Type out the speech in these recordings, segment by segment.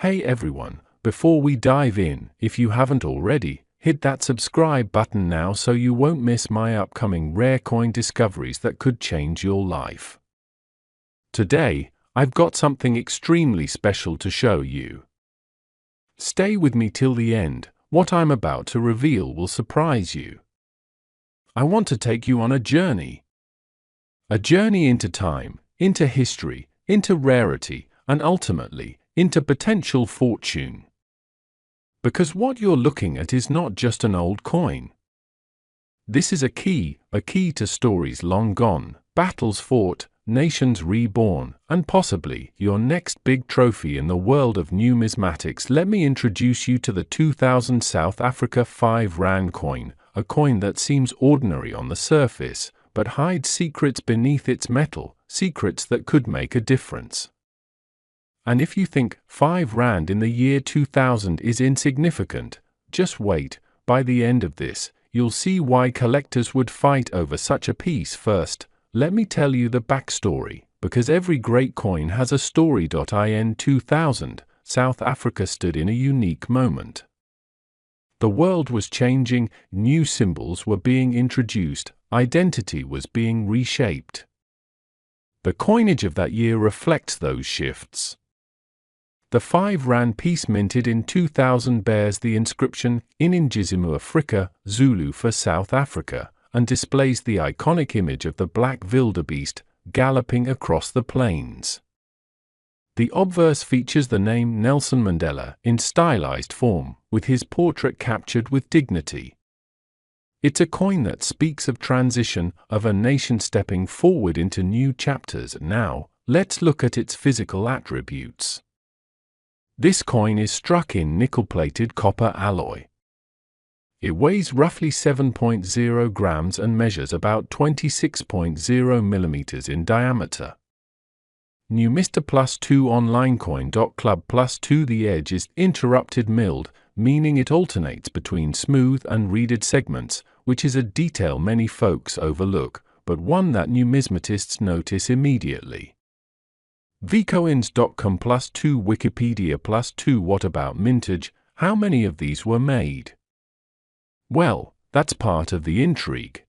Hey everyone, before we dive in, if you haven't already, hit that subscribe button now so you won't miss my upcoming rare coin discoveries that could change your life. Today, I've got something extremely special to show you. Stay with me till the end, what I'm about to reveal will surprise you. I want to take you on a journey. A journey into time, into history, into rarity, and ultimately, into potential fortune. Because what you're looking at is not just an old coin. This is a key to stories long gone, battles fought, nations reborn, and possibly your next big trophy in the world of numismatics. Let me introduce you to the 2000 South Africa 5 Rand coin, a coin that seems ordinary on the surface, but hides secrets beneath its metal, secrets that could make a difference. And if you think 5 Rand in the year 2000 is insignificant, just wait, by the end of this, you'll see why collectors would fight over such a piece. First, let me tell you the backstory, because every great coin has a story. In 2000, South Africa stood in a unique moment. The world was changing, new symbols were being introduced, identity was being reshaped. The coinage of that year reflects those shifts. The 5 Rand piece minted in 2000 bears the inscription Iningizimu Afrika, Zulu for South Africa, and displays the iconic image of the black wildebeest galloping across the plains. The obverse features the name Nelson Mandela in stylized form, with his portrait captured with dignity. It's a coin that speaks of transition, of a nation stepping forward into new chapters. Now, let's look at its physical attributes. This coin is struck in nickel-plated copper alloy. It weighs roughly 7.0 grams and measures about 26.0 millimeters in diameter. New Mr. Plus 2 online coin.club Plus 2. The edge is interrupted milled, meaning it alternates between smooth and reeded segments, which is a detail many folks overlook, but one that numismatists notice immediately. vcoins.com Plus 2 Wikipedia Plus 2. What about mintage? How many of these were made? Well, that's part of the intrigue.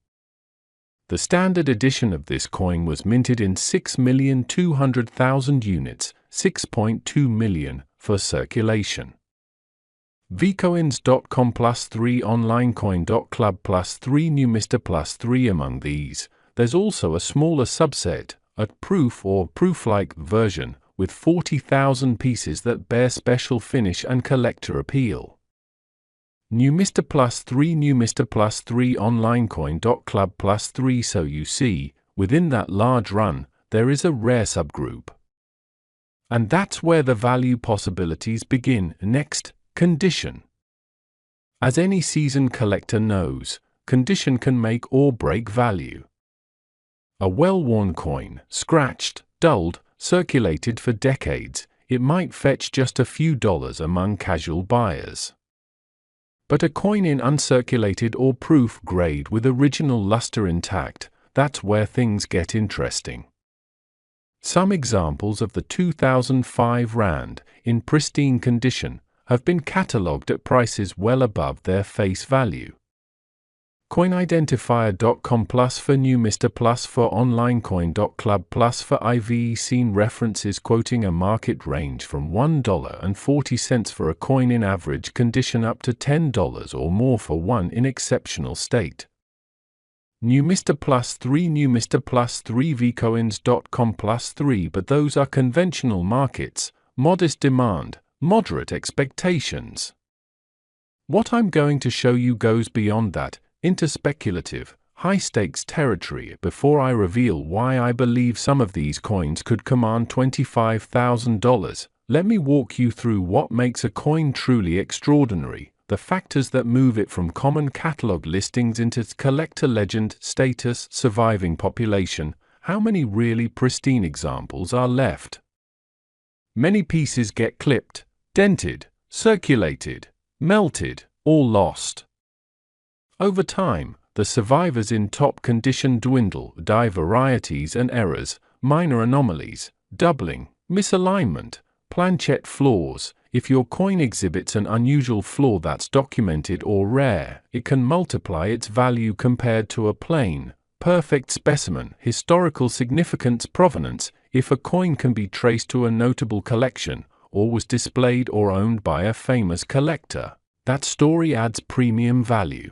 The standard edition of this coin was minted in 6,200,000 units, 6.2 million, for circulation. vcoins.com Plus 3 online coin.club Plus 3 New Mr. Plus 3. Among these, there's also a smaller subset, a proof or proof-like version, with 40,000 pieces that bear special finish and collector appeal. New Mr. Plus 3 New Mr. Plus 3 online coin.club Plus 3. So you see, within that large run, there is a rare subgroup. And that's where the value possibilities begin. Next, condition. As any seasoned collector knows, condition can make or break value. A well-worn coin, scratched, dulled, circulated for decades, it might fetch just a few dollars among casual buyers. But a coin in uncirculated or proof grade with original luster intact, that's where things get interesting. Some examples of the 2005 Rand, in pristine condition, have been catalogued at prices well above their face value. Coinidentifier.com Plus for New Mr. Plus for online coin.club Plus for IV. Seen references quoting a market range from $1.40 for a coin in average condition up to $10 or more for one in exceptional state. New Mr. Plus 3 New Mr. Plus 3 vcoins.com Plus 3. But those are conventional markets, modest demand, moderate expectations. What I'm going to show you goes beyond that, into speculative, high-stakes territory. Before I reveal why I believe some of these coins could command $25,000, let me walk you through what makes a coin truly extraordinary, the factors that move it from common catalog listings into its collector legend status, surviving population. How many really pristine examples are left? Many pieces get clipped, dented, circulated, melted, or lost. Over time, the survivors in top condition dwindle, die varieties and errors, minor anomalies, doubling, misalignment, planchette flaws, If your coin exhibits an unusual flaw that's documented or rare, it can multiply its value compared to a plain, perfect specimen. Historical significance, provenance. If a coin can be traced to a notable collection, or was displayed or owned by a famous collector, that story adds premium value.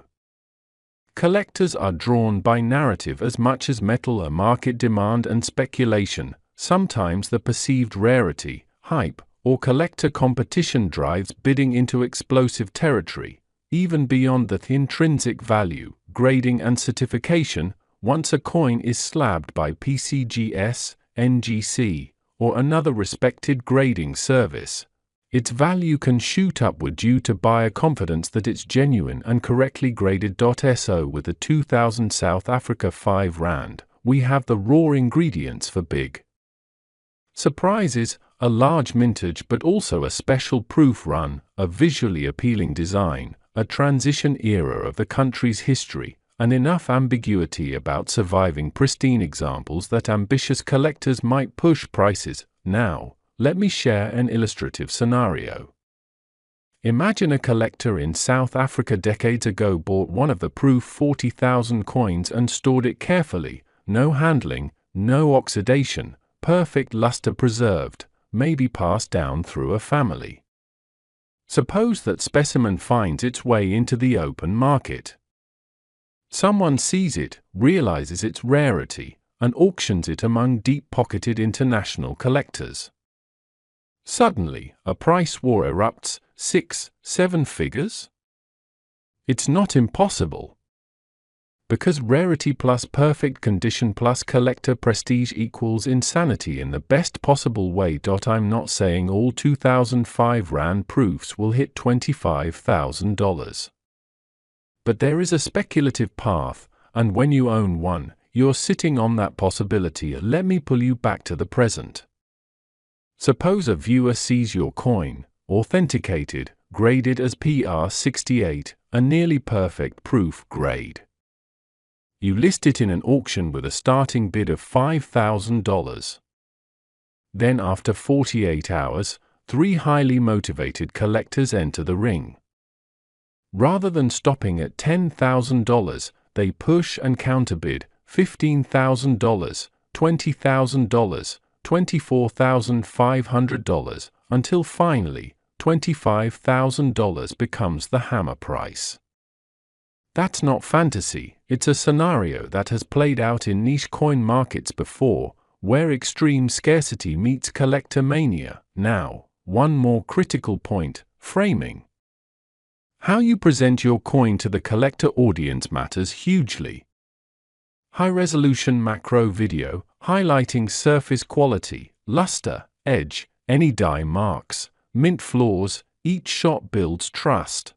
Collectors are drawn by narrative as much as metal, market demand and speculation. Sometimes the perceived rarity, hype, or collector competition drives bidding into explosive territory, even beyond the intrinsic value. Grading and certification. Once a coin is slabbed by PCGS, NGC, or another respected grading service, its value can shoot upward due to buyer confidence that it's genuine and correctly graded. So with the 2000 South Africa 5 Rand, we have the raw ingredients for big surprises: a large mintage but also a special proof run, a visually appealing design, a transition era of the country's history, and enough ambiguity about surviving pristine examples that ambitious collectors might push prices. Now, let me share an illustrative scenario. Imagine a collector in South Africa decades ago bought one of the proof 40,000 coins and stored it carefully, no handling, no oxidation, perfect luster preserved, maybe passed down through a family. Suppose that specimen finds its way into the open market. Someone sees it, realizes its rarity, and auctions it among deep-pocketed international collectors. Suddenly, a price war erupts, 6-7 figures? It's not impossible. Because rarity plus perfect condition plus collector prestige equals insanity in the best possible way. I'm not saying all 2005 Rand proofs will hit $25,000. But there is a speculative path, and when you own one, you're sitting on that possibility. Let me pull you back to the present. Suppose a viewer sees your coin, authenticated, graded as PR68, a nearly perfect proof grade. You list it in an auction with a starting bid of $5,000. Then after 48 hours, 3 highly motivated collectors enter the ring. Rather than stopping at $10,000, they push and counterbid $15,000, $20,000, $24,500, until finally, $25,000 becomes the hammer price. That's not fantasy, it's a scenario that has played out in niche coin markets before, where extreme scarcity meets collector mania. Now, one more critical point: framing. How you present your coin to the collector audience matters hugely. High-resolution macro video, highlighting surface quality, luster, edge, any die marks, mint flaws, each shot builds trust.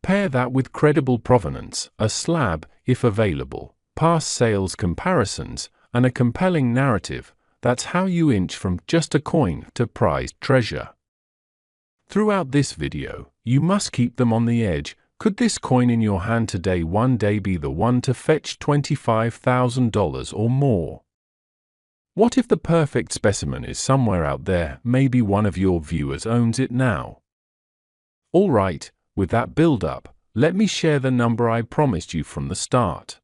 Pair that with credible provenance, a slab, if available, past sales comparisons, and a compelling narrative. That's how you inch from just a coin to prized treasure. Throughout this video, you must keep them on the edge. Could this coin in your hand today one day be the one to fetch $25,000 or more? What if the perfect specimen is somewhere out there? Maybe one of your viewers owns it now. All right, with that build-up, let me share the number I promised you from the start.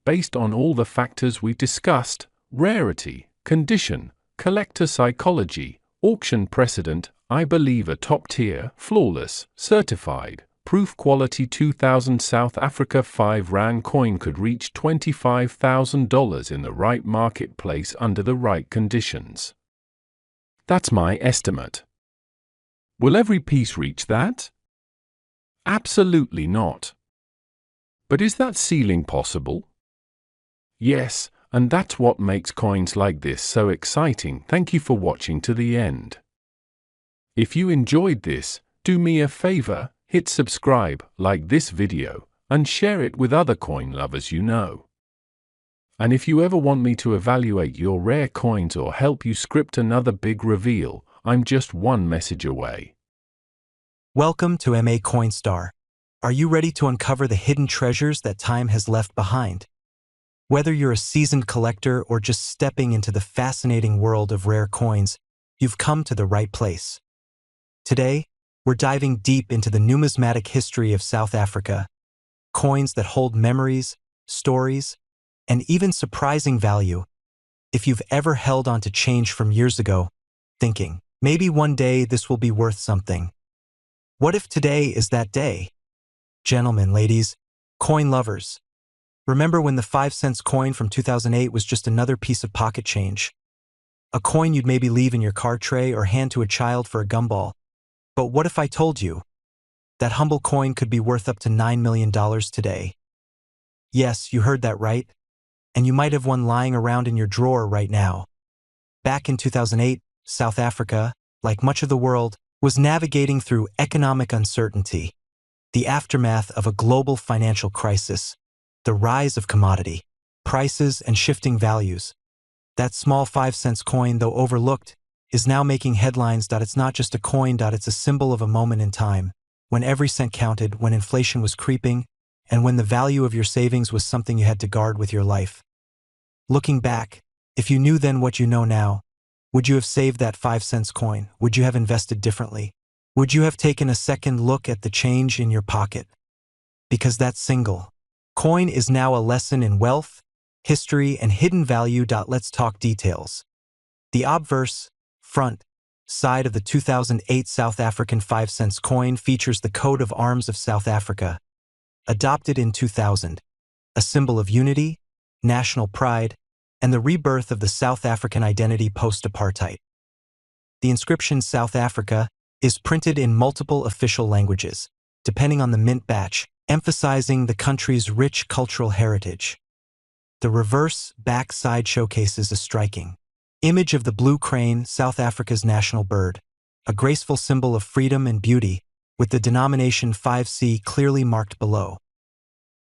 Based on all the factors we discussed: rarity, condition, collector psychology, auction precedent, I believe a top-tier, flawless, certified, proof quality 2000 South Africa 5 Rand coin could reach $25,000 in the right marketplace under the right conditions. That's my estimate. Will every piece reach that? Absolutely not. But is that ceiling possible? Yes, and that's what makes coins like this so exciting. Thank you for watching to the end. If you enjoyed this, do me a favor, hit subscribe, like this video, and share it with other coin lovers you know. And if you ever want me to evaluate your rare coins or help you script another big reveal, I'm just one message away. Welcome to MA Coinstar. Are you ready to uncover the hidden treasures that time has left behind? Whether you're a seasoned collector or just stepping into the fascinating world of rare coins, you've come to the right place. Today, we're diving deep into the numismatic history of South Africa, coins that hold memories, stories, and even surprising value. If you've ever held on to change from years ago, thinking, maybe one day this will be worth something. What if today is that day? Gentlemen, ladies, coin lovers, remember when the 5 cents coin from 2008 was just another piece of pocket change? A coin you'd maybe leave in your car tray or hand to a child for a gumball. But what if I told you that humble coin could be worth up to $9 million today? Yes, you heard that right. And you might have one lying around in your drawer right now. Back in 2008, South Africa, like much of the world, was navigating through economic uncertainty, the aftermath of a global financial crisis, the rise of commodity prices and shifting values. That small 5 cents coin, though overlooked, is now making headlines. It's not just a coin, it's a symbol of a moment in time, when every cent counted, when inflation was creeping, and when the value of your savings was something you had to guard with your life. Looking back, if you knew then what you know now, would you have saved that 5 cents coin? Would you have invested differently? Would you have taken a second look at the change in your pocket? Because that single coin is now a lesson in wealth, history, and hidden value. Let's talk details. The obverse, front, side of the 2008 South African 5 cents coin features the coat of arms of South Africa, adopted in 2000, a symbol of unity, national pride, and the rebirth of the South African identity post-apartheid. The inscription South Africa is printed in multiple official languages, depending on the mint batch, emphasizing the country's rich cultural heritage. The reverse back side showcases a striking image of the blue crane, South Africa's national bird, a graceful symbol of freedom and beauty, with the denomination 5C clearly marked below.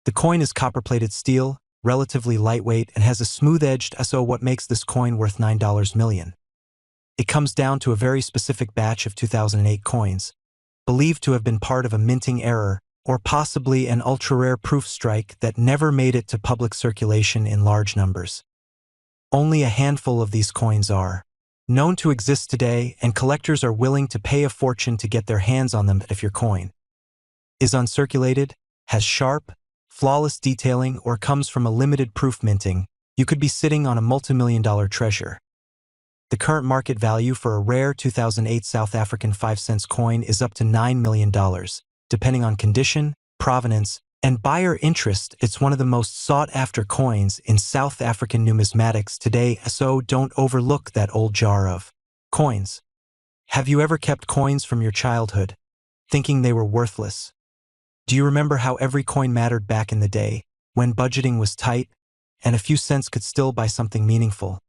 The coin is copper-plated steel, relatively lightweight, and has a smooth-edged SO. What makes this coin worth $9 million? It comes down to a very specific batch of 2008 coins, believed to have been part of a minting error, or possibly an ultra-rare proof strike that never made it to public circulation in large numbers. Only a handful of these coins are known to exist today, and collectors are willing to pay a fortune to get their hands on them. If your coin is uncirculated, has sharp, flawless detailing, or comes from a limited proof minting, you could be sitting on a multi-million-dollar treasure. The current market value for a rare 2008 South African 5 cents coin is up to $9 million, depending on condition, provenance, and buyer interest. It's one of the most sought-after coins in South African numismatics today, so don't overlook that old jar of coins. Have you ever kept coins from your childhood, thinking they were worthless? Do you remember how every coin mattered back in the day, when budgeting was tight, and a few cents could still buy something meaningful?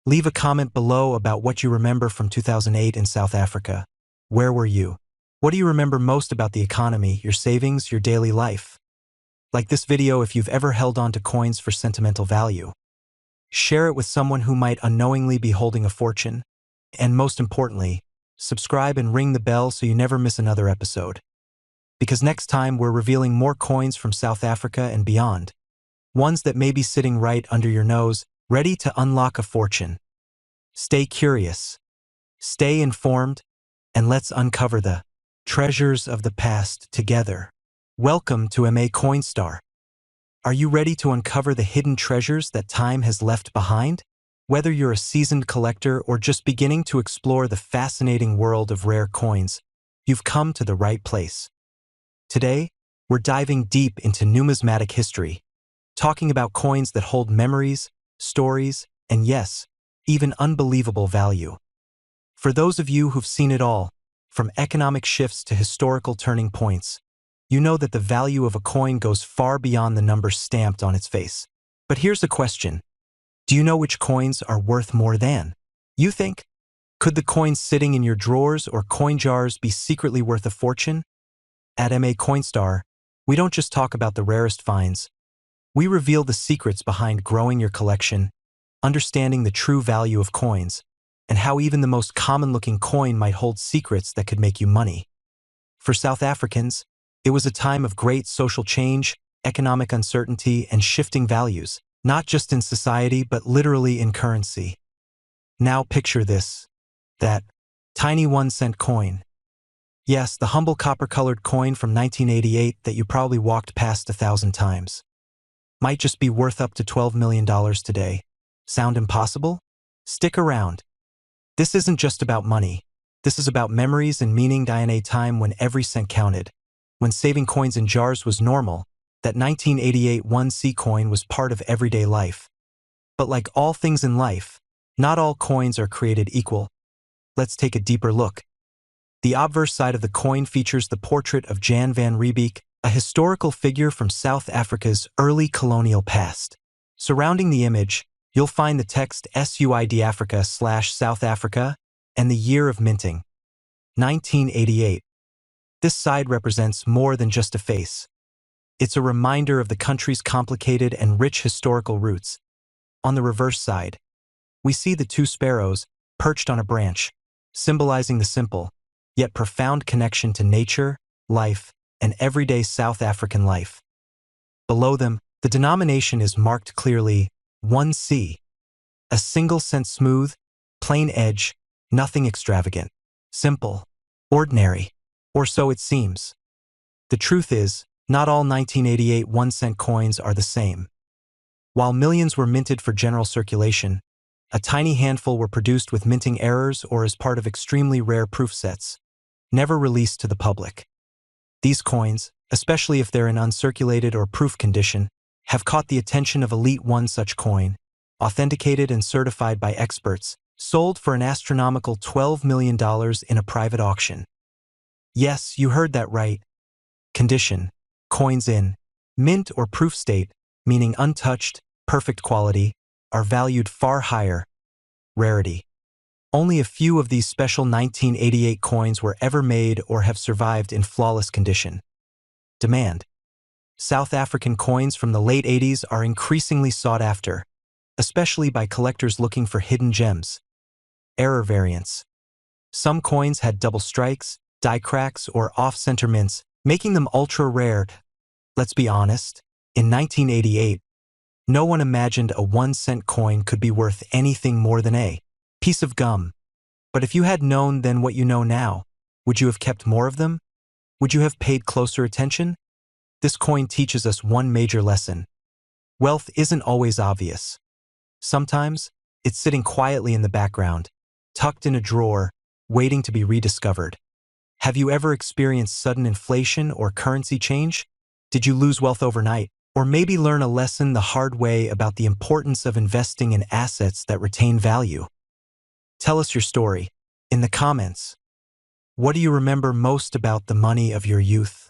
Leave a comment below about what you remember from 2008 in South Africa. Where were you? What do you remember most about the economy, your savings, your daily life? Like this video if you've ever held on to coins for sentimental value. Share it with someone who might unknowingly be holding a fortune. And most importantly, subscribe and ring the bell so you never miss another episode. Because next time we're revealing more coins from South Africa and beyond. Ones that may be sitting right under your nose, ready to unlock a fortune. Stay curious, stay informed, and let's uncover the treasures of the past together. Welcome to MA Coinstar. Are you ready to uncover the hidden treasures that time has left behind? Whether you're a seasoned collector or just beginning to explore the fascinating world of rare coins, you've come to the right place. Today, we're diving deep into numismatic history, talking about coins that hold memories, stories, and yes, even unbelievable value. For those of you who've seen it all, from economic shifts to historical turning points, you know that the value of a coin goes far beyond the number stamped on its face. But here's a question. Do you know which coins are worth more than you think? Could the coins sitting in your drawers or coin jars be secretly worth a fortune? At MA Coinstar, we don't just talk about the rarest finds. We reveal the secrets behind growing your collection, understanding the true value of coins, and how even the most common-looking coin might hold secrets that could make you money. For South Africans, it was a time of great social change, economic uncertainty, and shifting values, not just in society but literally in currency. Now picture this. That tiny 1 cent coin. Yes, the humble copper-colored coin from 1988 that you probably walked past 1,000 times. Might just be worth up to $12 million today. Sound impossible? Stick around. This isn't just about money. This is about memories and meaning. In a time when every cent counted, when saving coins in jars was normal, that 1988 1C coin was part of everyday life. But like all things in life, not all coins are created equal. Let's take a deeper look. The obverse side of the coin features the portrait of Jan van Riebeeck, a historical figure from South Africa's early colonial past. Surrounding the image, you'll find the text SUID Africa/South Africa and the year of minting, 1988. This side represents more than just a face. It's a reminder of the country's complicated and rich historical roots. On the reverse side, we see the two sparrows perched on a branch, symbolizing the simple, yet profound connection to nature, life, and everyday South African life. Below them, the denomination is marked clearly 1C, a single cent smooth, plain edge, nothing extravagant, simple, ordinary, or so it seems. The truth is, not all 1988 1-cent coins are the same. While millions were minted for general circulation, a tiny handful were produced with minting errors or as part of extremely rare proof sets, never released to the public. These coins, especially if they're in uncirculated or proof condition, have caught the attention of elite. One such coin, authenticated and certified by experts, sold for an astronomical $12 million in a private auction. Yes, you heard that right. Condition: coins in mint or proof state, meaning untouched, perfect quality, are valued far higher. Rarity: only a few of these special 1988 coins were ever made or have survived in flawless condition. Demand: South African coins from the late 80s are increasingly sought after, especially by collectors looking for hidden gems. Error variants: some coins had double strikes, die cracks, or off-center mints, making them ultra-rare. Let's be honest, in 1988, no one imagined a 1-cent coin could be worth anything more than a piece of gum. But if you had known then what you know now, would you have kept more of them? Would you have paid closer attention? This coin teaches us one major lesson. Wealth isn't always obvious. Sometimes, it's sitting quietly in the background, tucked in a drawer, waiting to be rediscovered. Have you ever experienced sudden inflation or currency change? Did you lose wealth overnight? Or maybe learn a lesson the hard way about the importance of investing in assets that retain value? Tell us your story in the comments. What do you remember most about the money of your youth?